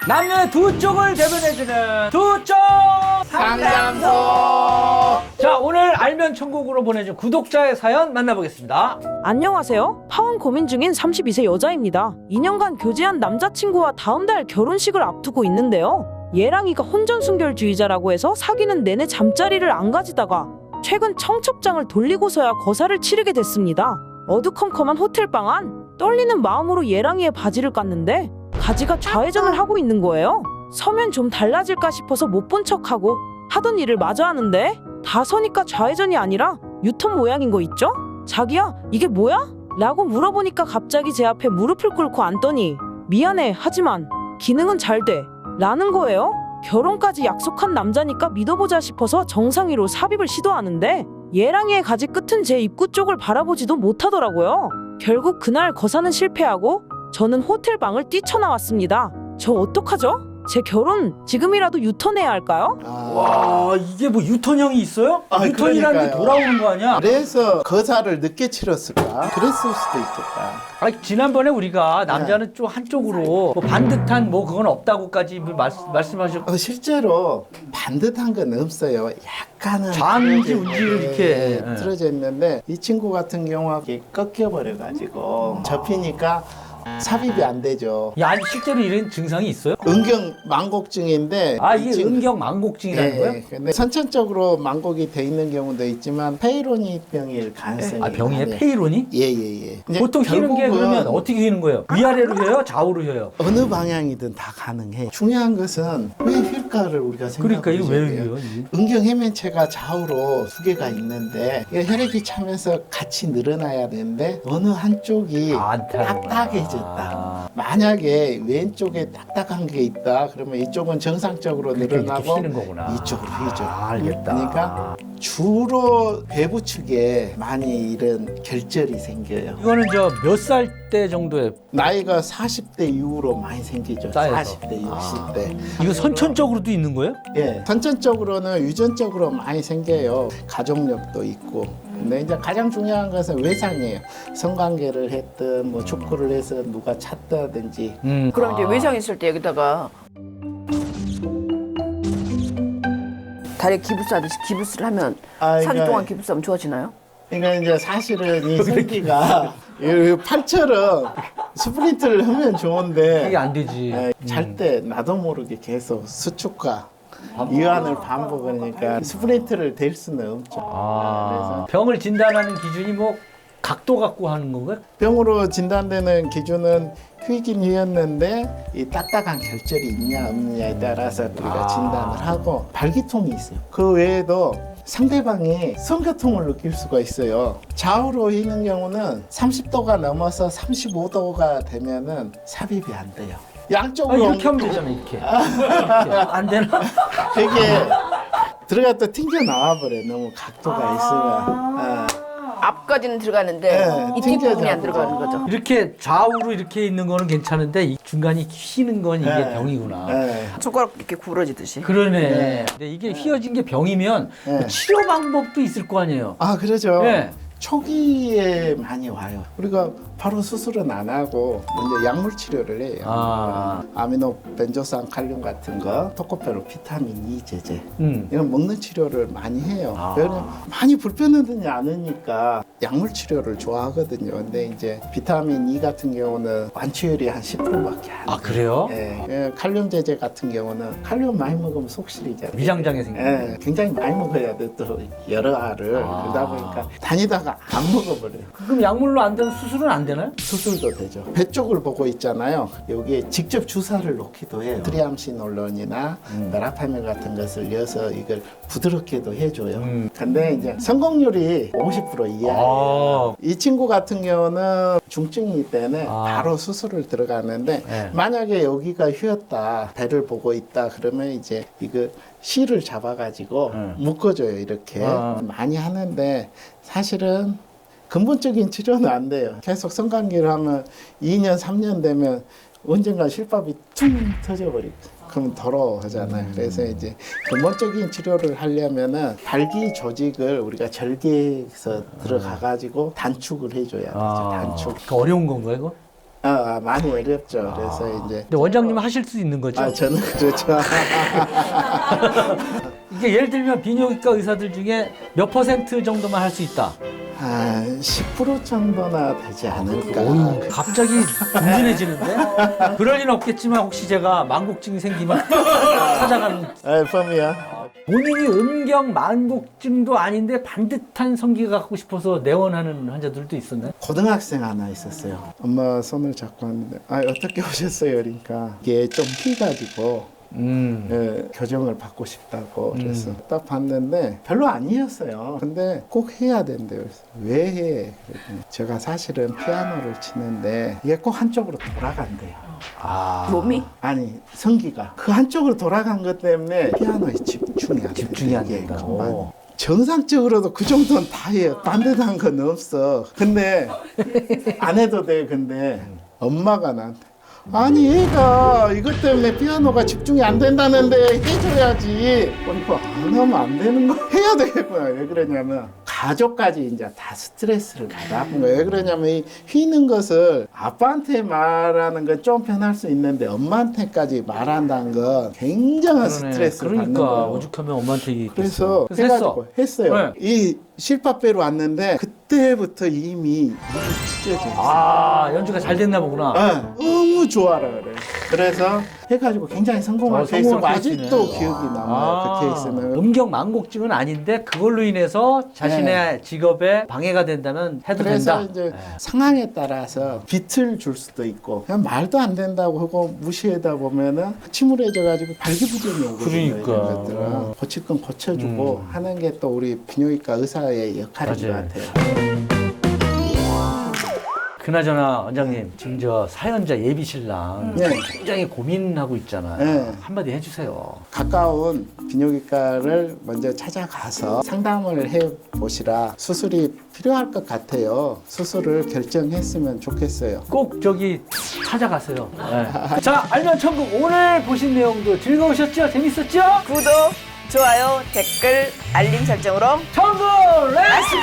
남녀의 두 쪽을 대변해주는 두 쪽 상담소. 자, 오늘 알면 천국으로 보내준 구독자의 사연 만나보겠습니다. 안녕하세요. 파혼 고민 중인 32세 여자입니다. 2년간 교제한 남자친구와 다음 달 결혼식을 앞두고 있는데요. 얘랑이가 혼전순결주의자라고 해서 사귀는 내내 잠자리를 안 가지다가 최근 청첩장을 돌리고서야 거사를 치르게 됐습니다. 어두컴컴한 호텔방 안 떨리는 마음으로 얘랑이의 바지를 깠는데 바지가 좌회전을 하고 있는 거예요. 서면 좀 달라질까 싶어서 못 본 척하고 하던 일을 마저 하는데 다 서니까 좌회전이 아니라 유턴 모양인 거 있죠? 자기야, 이게 뭐야? 라고 물어보니까 갑자기 제 앞에 무릎을 꿇고 앉더니 미안해, 하지만 기능은 잘 돼 라는 거예요. 결혼까지 약속한 남자니까 믿어보자 싶어서 정상위로 삽입을 시도하는데 얘랑이의 가지 끝은 제 입구 쪽을 바라보지도 못하더라고요. 결국 그날 거사는 실패하고 저는 호텔방을 뛰쳐나왔습니다. 저 어떡하죠? 제 결혼 지금이라도 유턴해야 할까요? 와, 이게 뭐 유턴형이 있어요? 유턴이라는 게 그러니까요. 돌아오는 거 아니야? 그래서 거사를 늦게 치렀을까? 그랬을 수도 있겠다. 아니, 지난번에 우리가 남자는 좀 한쪽으로 뭐 반듯한 뭐 그건 없다고까지 말씀하셨고 실제로 반듯한 건 없어요. 약간은 좌인지 우인지를 이렇게. 예. 틀어져 있는데 이 친구 같은 경우가 이게 꺾여버려가지고 접히니까 삽입이 안 되죠. 야, 아니, 실제로 이런 증상이 있어요? 은경 망곡증인데 아, 이 이게 친구- 은경 망곡증이라는 거예요? 근데 선천적으로 망곡이 돼 있는 경우도 있지만 페이로니 병일 가능성이 아, 병이에 많아요. 페이로니? 예예예. 보통 휘는 게 그러면 어떻게 휘는 거예요? 위아래로 휘어요? 좌우로 휘어요? 어느 방향이든 다 가능해. 중요한 것은 왜 휠까를 우리가 생각해야 그러니까 이거 왜 돼요. 휘어요? 이게? 은경 해면체가 좌우로 두 개가 있는데 이게 혈액이 차면서 같이 늘어나야 되는데 어느 한쪽이 안 타는구나. 딱딱해졌다. 만약에 왼쪽에 딱딱한 게 있다 그러면 이쪽은 정상적으로 그러니까 이렇게 늘어나고 휘는 거구나. 이쪽으로 휘죠. 아, 알겠다. 그러니까 주로 배부 측에 많이 이런 결절이 생겨요. 이거는 저 몇 살 때 정도에 나이가 40대 이후로 많이 생기죠. 쌓여서. 40대, 60대. 이거 선천적으로도 있는 거예요? 예, 선천적으로는 유전적으로 많이 생겨요. 가족력도 있고. 근데 이제 가장 중요한 것은 외상이에요. 성관계를 했든 뭐 축구를 해서 누가 찼다든지. 그럼 이제 외상 있을 때 여기다가 다리에 기부스하듯이 기부스를 하면 아, 4주 그러니까- 동안 기부스하면 좋아지나요? 그러니까 이제 사실은 이 생기가 이 팔처럼 스프린트를 하면 좋은데 이게 안 되지. 잘 때 나도 모르게 계속 수축과 이완을 반복하니까 스프린트를 댈 수는 없죠. 아, 병을 진단하는 기준이 뭐 각도 갖고 하는 건가요? 병으로 진단되는 기준은 휘긴 휘었는데 이 딱딱한 결절이 있냐 없느냐에 따라서 우리가 진단을 하고 발기통이 있어요. 그 외에도 상대방이 성교통을 느낄 수가 있어요. 좌우로 휘는 경우는 30도가 넘어서 35도가 되면은 삽입이 안 돼요. 아, 양쪽으로 이렇게 하면 되잖아, 이렇게. 이렇게. 안 되나? 되게 들어갔다 튕겨 나와 버려. 너무 각도가 있으면. 앞까지는 들어가는데 네, 이 뒷부분이 튕겨져. 안 들어가는 거죠. 이렇게 좌우로 이렇게 있는 거는 괜찮은데 이 중간이 휘는 건 이게 네. 병이구나. 네. 손가락 이렇게 구부러지듯이. 그러네. 네. 근데 이게 휘어진 게 병이면 네. 뭐 치료 방법도 있을 거 아니에요. 아, 그러죠. 네. 초기에 많이 와요. 우리가 바로 수술은 안 하고 먼저 약물 치료를 해요. 아. 아미노 벤조산 칼륨 같은 거, 토코페로 비타민 E 제제 이런 먹는 치료를 많이 해요. 아. 왜냐면 많이 불편하지 않으니까 약물 치료를 좋아하거든요. 근데 이제 비타민 E 같은 경우는 완치율이 한 10%밖에 안 돼요. 아, 그래요? 예, 칼륨 제제 같은 경우는 칼륨 많이 먹으면 속쓰리잖아요. 위장장애 생기는. 예, 굉장히 많이 먹어야 돼. 또 여러 알을 아. 그러다 보니까 다니다가 안 먹어버려요. 그럼 약물로 안 되면 수술은 안 되나요? 수술도 되죠. 배 쪽을 보고 있잖아요. 여기에 직접 주사를 놓기도 해요. 트리암시놀론이나 메라파밀 같은 것을 넣어서 이걸 부드럽게도 해줘요. 근데 이제 성공률이 50% 이하예요. 아. 이 친구 같은 경우는 중증이기 때문에 아. 바로 수술을 들어가는데 네. 만약에 여기가 휘었다, 배를 보고 있다 그러면 이제 이거 실을 잡아가지고 묶어줘요. 이렇게 많이 하는데 사실은 근본적인 치료는 안 돼요. 계속 성관계를 하면 2년, 3년 되면 언젠가 실밥이 퉁 터져버리고 그러면 더러워하잖아요. 그래서 이제 근본적인 치료를 하려면은 발기 조직을 우리가 절개해서 들어가가지고 단축을 해줘야 되죠. 단축. 그 어려운 건가요, 이거? 많이 어렵죠. 그래서 이제 근데 원장님은 하실 수 있는 거죠? 저는 그렇죠. 이게 예를 들면 비뇨기과 의사들 중에 몇 퍼센트 정도만 할 수 있다. 10% 정도나 되지 않을까. 갑자기 든든해지는데? 그럴 리는 없겠지만 혹시 제가 만곡증이 생기면 찾아가는. 펌이야. 본인이 음경 만곡증도 아닌데 반듯한 성기가 갖고 싶어서 내원하는 환자들도 있었나요? 고등학생 하나 있었어요. 엄마 손을 잡고 왔는데 어떻게 오셨어요? 그러니까 이게 좀 휘가지고 교정을 받고 싶다고 그래서 딱 봤는데 별로 아니었어요. 근데 꼭 해야 된대요. 그래서 왜 해? 그랬더니 제가 사실은 피아노를 치는데 이게 꼭 한쪽으로 돌아간대요. 몸이? 아니 성기가 그 한쪽으로 돌아간 것 때문에 피아노에 집중이 안 집중이 안 이게 된다고. 금방. 정상적으로도 그 정도는 다 해요. 반듯한 건 없어. 근데 안 해도 돼. 근데 엄마가 나한테 아니 얘가 이것 때문에 피아노가 집중이 안 된다는데 해줘야지. 이거 안 하면 안 되는 거 해야 되겠구나. 왜 그러냐면 가족까지 이제 다 스트레스를 받아본 거예요. 왜 그러냐면 이 휘는 것을 아빠한테 말하는 건 좀 편할 수 있는데 엄마한테까지 말한다는 건 굉장한 스트레스를 받는 그러니까 거예요. 오죽하면 엄마한테 그래서 그래서 해가지고 했어요. 네. 이 실밥배로 왔는데 그때부터 이미 찢어져 있어요. 연주가 잘 됐나 보구나. 너무 좋아라 그래. 그래서 해가지고 굉장히 성공한 케이스고 성공한 아직도 케이스네. 기억이 남아요. 그 케이스는. 음경 만곡증은 아닌데 그걸로 인해서 자신의 직업에 방해가 된다면 해도 그래서 된다. 이제 상황에 따라서 빛을 줄 수도 있고 그냥 말도 안 된다고 하고 무시하다 보면은 침울해져가지고 발기부전이 오거든요. 그러니까. 이런 것들은 고칠 건 고쳐주고 하는 게 또 우리 비뇨기과 의사의 역할인 것 맞아요. 같아요. 그나저나 원장님 지금 저 사연자 예비 신랑 네. 굉장히 고민하고 있잖아요. 네. 한마디 해주세요. 가까운 비뇨기과를 먼저 찾아가서 상담을 해보시라. 수술이 필요할 것 같아요. 수술을 결정했으면 좋겠어요. 꼭 저기 찾아가세요. 네. 자, 알면 천국 오늘 보신 내용도 즐거우셨죠? 재밌었죠? 구독, 좋아요, 댓글, 알림 설정으로 천국 렛츠고!